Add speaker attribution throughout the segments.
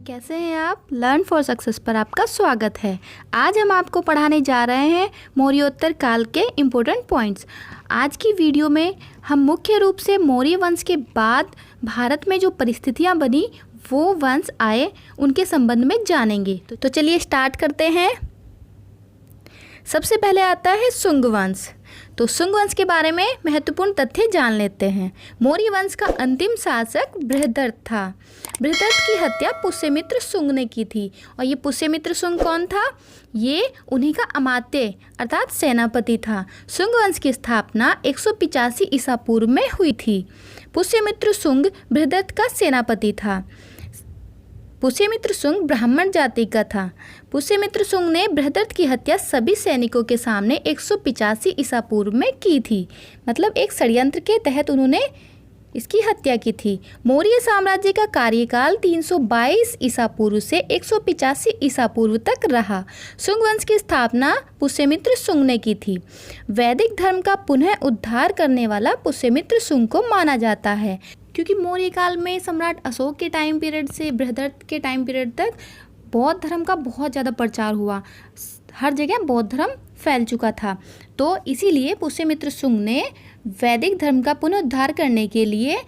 Speaker 1: कैसे हैं आप? लर्न फॉर सक्सेस पर आपका स्वागत है। आज हम आपको पढ़ाने जा रहे हैं मौर्योत्तर काल के इम्पोर्टेंट पॉइंट्स। आज की वीडियो में हम मुख्य रूप से मौर्य वंश के बाद भारत में जो परिस्थितियां बनी, वो वंश आए, उनके संबंध में जानेंगे। तो चलिए स्टार्ट करते हैं। सबसे पहले आता है शुंग वंश। तो शुंग वंश के बारे में महत्वपूर्ण तथ्य जान लेते हैं। मौर्य वंश का अंतिम शासक बृहद्रथ था। बृहद्रथ की हत्या पुष्यमित्र शुंग ने की थी। और ये पुष्यमित्र शुंग कौन था? ये उन्हीं का अमात्य अर्थात सेनापति था। शुंग वंश की स्थापना 185 ईसा पूर्व में हुई थी। पुष्यमित्र शुंग बृहद्रथ का सेनापति था। पुष्यमित्र शुंग ब्राह्मण जाति का था। पुष्यमित्र शुंग ने बृहद्रथ की हत्या सभी सैनिकों के सामने 185 ईसा पूर्व में की थी। मतलब एक षड्यंत्र के तहत उन्होंने इसकी हत्या की थी। मौर्य साम्राज्य का कार्यकाल 322 ईसा पूर्व से 185 ईसा पूर्व तक रहा। शुंग वंश की स्थापना पुष्यमित्र शुंग ने की थी। वैदिक धर्म का पुनः उद्धार करने वाला पुष्यमित्र शुंग को माना जाता है, क्योंकि मौर्य काल में सम्राट अशोक के टाइम पीरियड से बृहद्रथ के टाइम पीरियड तक बौद्ध धर्म का बहुत ज़्यादा प्रचार हुआ। हर जगह बौद्ध धर्म फैल चुका था। तो इसीलिए पुष्यमित्र शुंग ने वैदिक धर्म का पुनरुद्धार करने के लिए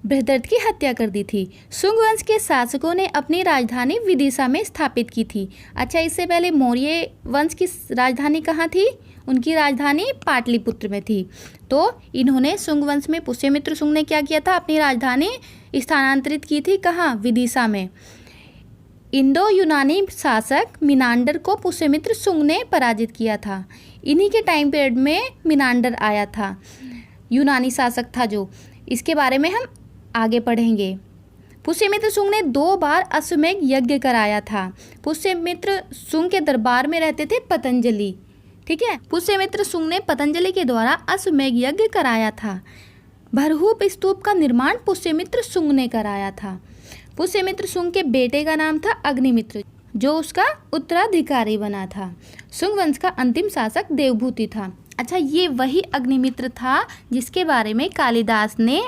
Speaker 1: बृहद्रथ की हत्या कर दी थी। शुंग वंश के शासकों ने अपनी राजधानी विदिशा में स्थापित की थी। अच्छा, इससे पहले मौर्य वंश की राजधानी कहाँ थी? उनकी राजधानी पाटलिपुत्र में थी। तो इन्होंने शुंग वंश में पुष्यमित्र शुंग ने क्या किया था? अपनी राजधानी स्थानांतरित की थी। कहाँ? विदिशा में। इंडो यूनानी शासक मिनांडर को पुष्यमित्र शुंग ने पराजित किया था। इन्हीं के टाइम पीरियड में मिनांडर आया था, यूनानी शासक था जो। इसके बारे में हम आगे पढ़ेंगे। पुष्यमित्र शुंग ने 2 बार अश्वमेध यज्ञ कराया था। पुष्यमित्र शुंग के दरबार में रहते थे पतंजलि। ठीक है, पुष्यमित्र शुंग ने पतंजलि के द्वारा अश्वमेध यज्ञ कराया था। भरहूप स्तूप का निर्माण पुष्यमित्र शुंग ने कराया था। पुष्यमित्र शुंग के बेटे का नाम था अग्निमित्र, जो उसका उत्तराधिकारी बना था। शुंग वंश का अंतिम शासक देवभूति था। अच्छा, ये वही अग्निमित्र था जिसके बारे में कालिदास ने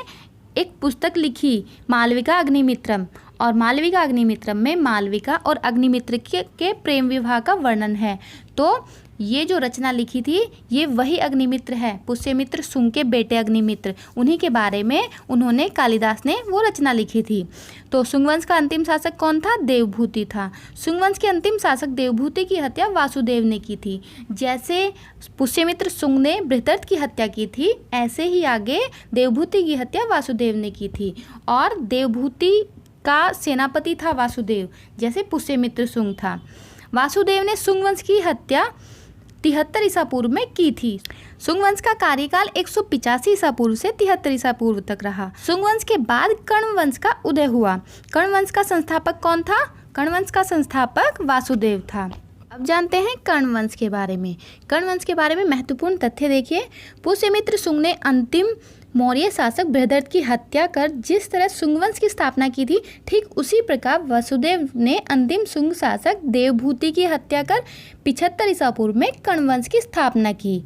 Speaker 1: एक पुस्तक लिखी, मालविका अग्निमित्रम। और मालविका अग्निमित्रम में मालविका और अग्निमित्र के प्रेम विवाह का वर्णन है। तो ये जो रचना लिखी थी, ये वही अग्निमित्र है, पुष्यमित्र शुंग के बेटे अग्निमित्र। उन्हीं के बारे में उन्होंने, कालिदास ने वो रचना लिखी थी। तो शुंग वंश का अंतिम शासक कौन था? देवभूति था। शुंग वंश के अंतिम शासक देवभूति की हत्या वासुदेव ने की थी। जैसे पुष्यमित्र शुंग ने बृहद्रथ की हत्या की थी, ऐसे ही आगे देवभूति की हत्या वासुदेव ने की थी। और देवभूति का सेनापति था वासुदेव, जैसे पुष्यमित्र शुंग था। वासुदेव ने शुंग वंश की हत्या 73 ईसा पूर्व में की थी। शुंग वंश का कार्यकाल 185 ईसा पूर्व से 73 ईसा पूर्व तक रहा। शुंग वंश के बाद कर्ण वंश का उदय हुआ। कर्ण वंश का संस्थापक कौन था? कर्ण वंश का संस्थापक वासुदेव था। अब जानते हैं कर्ण वंश के बारे में। कर्ण वंश के बारे में महत्वपूर्ण तथ्य देखिए। पुष्यमित्र शुंग ने अंतिम मौर्य शासक बृहद्रथ की हत्या कर जिस तरह शुंग वंश की स्थापना की थी, ठीक उसी प्रकार वासुदेव ने अंतिम शुंग शासक देवभूति की हत्या कर 75 ईसा पूर्व में कर्ण वंश की स्थापना की।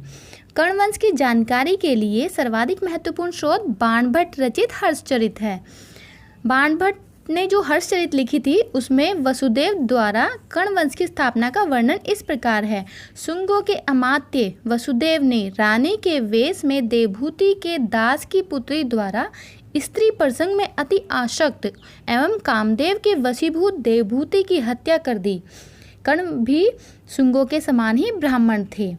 Speaker 1: कर्ण वंश की जानकारी के लिए सर्वाधिक महत्वपूर्ण स्रोत बाणभट्ट रचित हर्षचरित है। बाणभट्ट ने जो हर्षचरित लिखी थी, उसमें वसुदेव द्वारा कर्ण वंश की स्थापना का वर्णन इस प्रकार है। शुंगों के अमात्य वसुदेव ने रानी के वेश में देवभूति के दास की पुत्री द्वारा स्त्री प्रसंग में अति आसक्त एवं कामदेव के वशीभूत देवभूति की हत्या कर दी। कर्ण भी शुंगों के समान ही ब्राह्मण थे।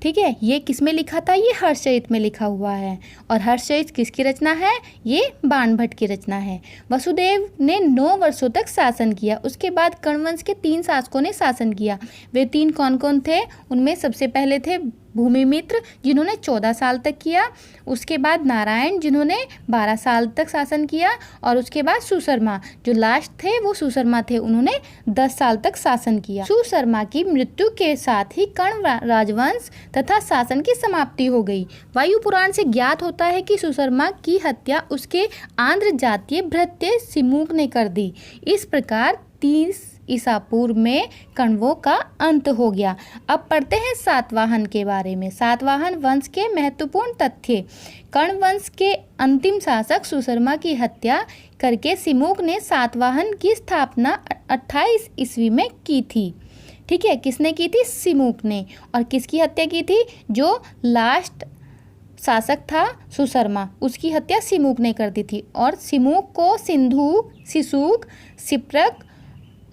Speaker 1: ठीक है, ये किस में लिखा था? ये हर्षचरित में लिखा हुआ है। और हर्षचरित किसकी रचना है? ये बाणभट्ट की रचना है। वसुदेव ने 9 वर्षों तक शासन किया। उसके बाद कर्ण वंश के 3 शासकों ने शासन किया। वे 3 कौन कौन थे? उनमें सबसे पहले थे भूमिमित्र, जिन्होंने 14 साल तक किया। उसके बाद नारायण, जिन्होंने 12 साल तक शासन किया। और उसके बाद सुशर्मा, जो लास्ट थे वो सुशर्मा थे, उन्होंने 10 साल तक शासन किया। सुशर्मा की मृत्यु के साथ ही कर्ण राजवंश तथा शासन की समाप्ति हो गई। वायु पुराण से ज्ञात होता है कि सुशर्मा की हत्या उसके आंध्र जातीय भृत्य सिमुक ने कर दी। इस प्रकार 30 ईसा पूर्व में कण्वों का अंत हो गया। अब पढ़ते हैं सातवाहन के बारे में। सातवाहन वंश के महत्वपूर्ण तथ्य। कण्व वंश के अंतिम शासक सुशर्मा की हत्या करके सिमुक ने सातवाहन की स्थापना 28 ईस्वी में की थी। ठीक है, किसने की थी? सिमुक ने। और किसकी हत्या की थी? जो लास्ट शासक था सुशर्मा, उसकी हत्या सिमुक ने कर दी थी। और सिमुक को सिंधु, सिसुक, सिप्रक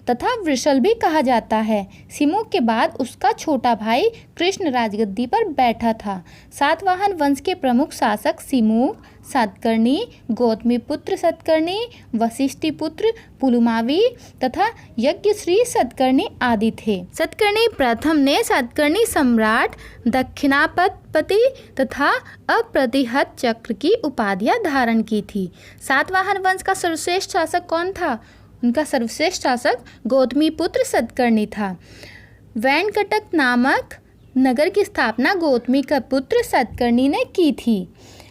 Speaker 1: तथा वृषल भी कहा जाता है। सिमुक के बाद उसका छोटा भाई कृष्ण राजगद्दी पर बैठा था। सातवाहन वंश के प्रमुख शासक सिमुक, सातकर्णी, गौतमीपुत्र सतकर्णी, वशिष्ठिपुत्र पुलुमावी तथा यज्ञश्री सतकर्णी आदि थे। सतकर्णी प्रथम ने सातकर्णी सम्राट, दक्षिणापति तथा अप्रतिहत चक्र की उपाधियां धारण की थी। सातवाहन वंश का सर्वश्रेष्ठ शासक कौन था? उनका सर्वश्रेष्ठ शासक गौतमीपुत्र सतकर्णी था। वैनकटक नामक नगर की स्थापना गौतमी का पुत्र सतकर्णी ने की थी।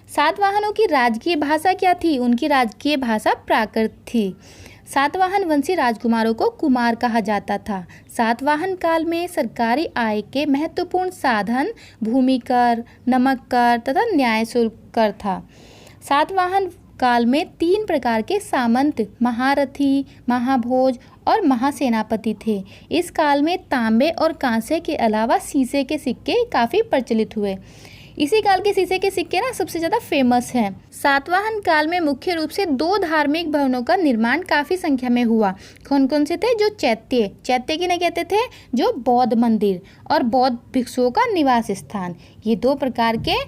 Speaker 1: सातवाहनों की राजकीय भाषा क्या थी? उनकी राजकीय भाषा प्राकृत थी। सातवाहन वंशी राजकुमारों को कुमार कहा जाता था। सातवाहन काल में सरकारी आय के महत्वपूर्ण साधन भूमि कर, नमक कर तथा न्याय शुल्क कर था। सातवाहन काल में 3 प्रकार के सामंत, महारथी, महाभोज और महासेनापति थे। इस काल में तांबे और कांसे के अलावा शीशे के सिक्के काफ़ी प्रचलित हुए। इसी काल के शीशे के सिक्के ना सबसे ज़्यादा फेमस हैं। सातवाहन काल में मुख्य रूप से 2 धार्मिक भवनों का निर्माण काफ़ी संख्या में हुआ। कौन कौन से थे? जो चैत्य किन्हें कहते थे? जो बौद्ध मंदिर और बौद्ध भिक्षुओं का निवास स्थान। ये 2 प्रकार के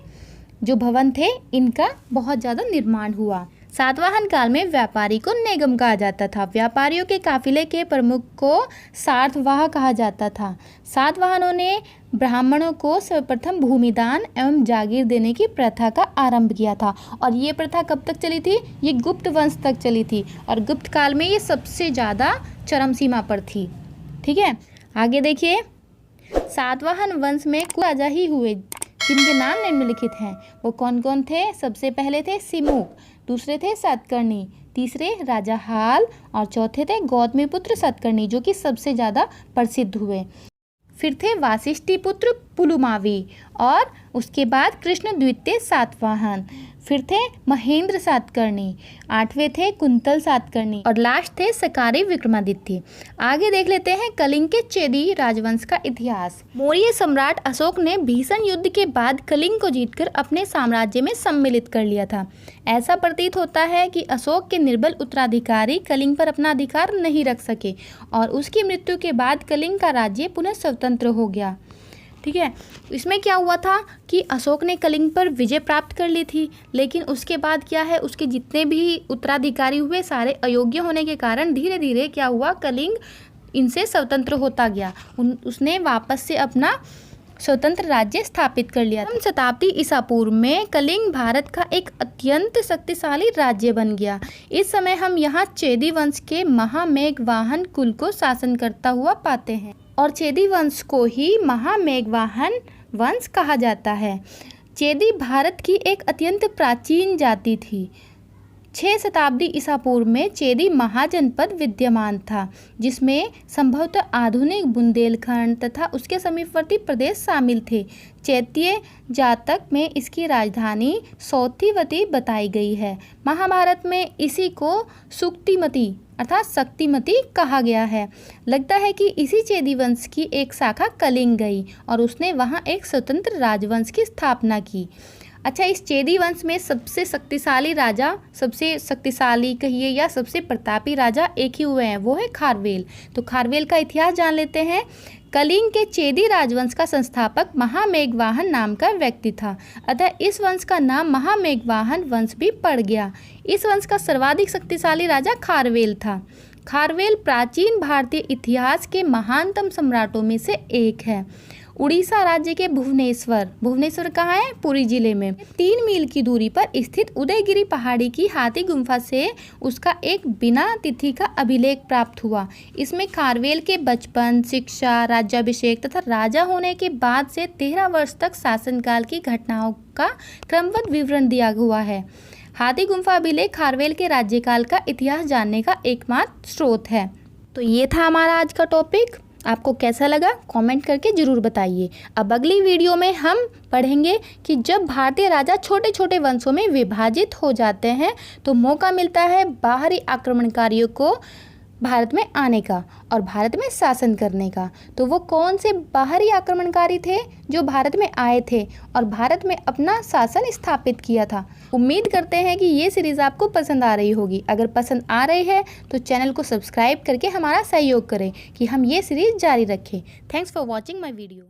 Speaker 1: जो भवन थे, इनका बहुत ज़्यादा निर्माण हुआ। सातवाहन काल में व्यापारी को नेगम कहा जाता था। व्यापारियों के काफिले के प्रमुख को सार्थवाह कहा जाता था। सातवाहनों ने ब्राह्मणों को सर्वप्रथम भूमिदान एवं जागीर देने की प्रथा का आरंभ किया था। और ये प्रथा कब तक चली थी? ये गुप्त वंश तक चली थी और गुप्त काल में ये सबसे ज़्यादा चरम सीमा पर थी। ठीक है, आगे देखिए। सातवाहन वंश में कुल राजा ही हुए जिनके नाम निम्नलिखित हैं। वो कौन कौन थे? सबसे पहले थे सिमुक, दूसरे थे सातकर्णी, तीसरे राजा हाल और चौथे थे गौतमीपुत्र सतकर्णी, जो कि सबसे ज़्यादा प्रसिद्ध हुए। फिर थे वाशिष्ठिपुत्र पुलुमावी और उसके बाद कृष्ण द्वितीय सातवाहन। फिर थे महेंद्र सातकर्णी, 8वें थे कुंतल सातकर्णी और लास्ट थे सकारी विक्रमादित्य। आगे देख लेते हैं कलिंग के चेदी राजवंश का इतिहास। मौर्य सम्राट अशोक ने भीषण युद्ध के बाद कलिंग को जीतकर अपने साम्राज्य में सम्मिलित कर लिया था। ऐसा प्रतीत होता है कि अशोक के निर्बल उत्तराधिकारी कलिंग पर अपना अधिकार नहीं रख सके और उसकी मृत्यु के बाद कलिंग का राज्य पुनः स्वतंत्र हो गया। ठीक है, इसमें क्या हुआ था कि अशोक ने कलिंग पर विजय प्राप्त कर ली थी, लेकिन उसके बाद क्या है, उसके जितने भी उत्तराधिकारी हुए सारे अयोग्य होने के कारण धीरे धीरे क्या हुआ, कलिंग इनसे स्वतंत्र होता गया। उसने वापस से अपना स्वतंत्र राज्य स्थापित कर लिया। 7वीं शताब्दी ईसा पूर्व में कलिंग भारत का एक अत्यंत शक्तिशाली राज्य बन गया। इस समय हम यहाँ चेदी वंश के महामेघवाहन कुल को शासन करता हुआ पाते हैं और चेदी वंश को ही महामेघवाहन वंश कहा जाता है। चेदी भारत की एक अत्यंत प्राचीन जाति थी। 6 शताब्दी ईसा पूर्व में चेदी महाजनपद विद्यमान था, जिसमें संभवतः आधुनिक बुंदेलखंड तथा उसके समीपवर्ती प्रदेश शामिल थे। चैत्य जातक में इसकी राजधानी सौथिवती बताई गई है। महाभारत में इसी को सुक्तिमती अर्थात शक्तिमती कहा गया है। लगता है कि इसी चेदी वंश की एक शाखा कलिंग गई और उसने वहां एक स्वतंत्र राजवंश की स्थापना की। अच्छा, इस चेदी वंश में सबसे शक्तिशाली राजा, सबसे शक्तिशाली कहिए या सबसे प्रतापी राजा एक ही हुए हैं, वो है खारवेल। तो खारवेल का इतिहास जान लेते हैं। कलिंग के चेदी राजवंश का संस्थापक महामेघवाहन नाम का व्यक्ति था, अतः इस वंश का नाम महामेघवाहन वंश भी पड़ गया। इस वंश का सर्वाधिक शक्तिशाली राजा खारवेल था। खारवेल प्राचीन भारतीय इतिहास के महानतम सम्राटों में से एक है। उड़ीसा राज्य के भुवनेश्वर कहाँ है? पुरी जिले में 3 मील की दूरी पर स्थित उदयगिरी पहाड़ी की हाथी गुम्फा से उसका एक बिना तिथि का अभिलेख प्राप्त हुआ। इसमें खारवेल के बचपन, शिक्षा, राज्याभिषेक तथा राजा होने के बाद से 13 वर्ष तक शासनकाल की घटनाओं का क्रमबद्ध विवरण दिया हुआ है। हाथी गुम्फा अभिलेख खारवेल के राज्यकाल का इतिहास जानने का एकमात्र स्रोत है। तो ये था हमारा आज का टॉपिक। आपको कैसा लगा कमेंट करके ज़रूर बताइए। अब अगली वीडियो में हम पढ़ेंगे कि जब भारतीय राजा छोटे छोटे वंशों में विभाजित हो जाते हैं तो मौका मिलता है बाहरी आक्रमणकारियों को भारत में आने का और भारत में शासन करने का। तो वो कौन से बाहरी आक्रमणकारी थे जो भारत में आए थे और भारत में अपना शासन स्थापित किया था। उम्मीद करते हैं कि ये सीरीज़ आपको पसंद आ रही होगी। अगर पसंद आ रही है तो चैनल को सब्सक्राइब करके हमारा सहयोग करें कि हम ये सीरीज़ जारी रखें। Thanks for watching my video.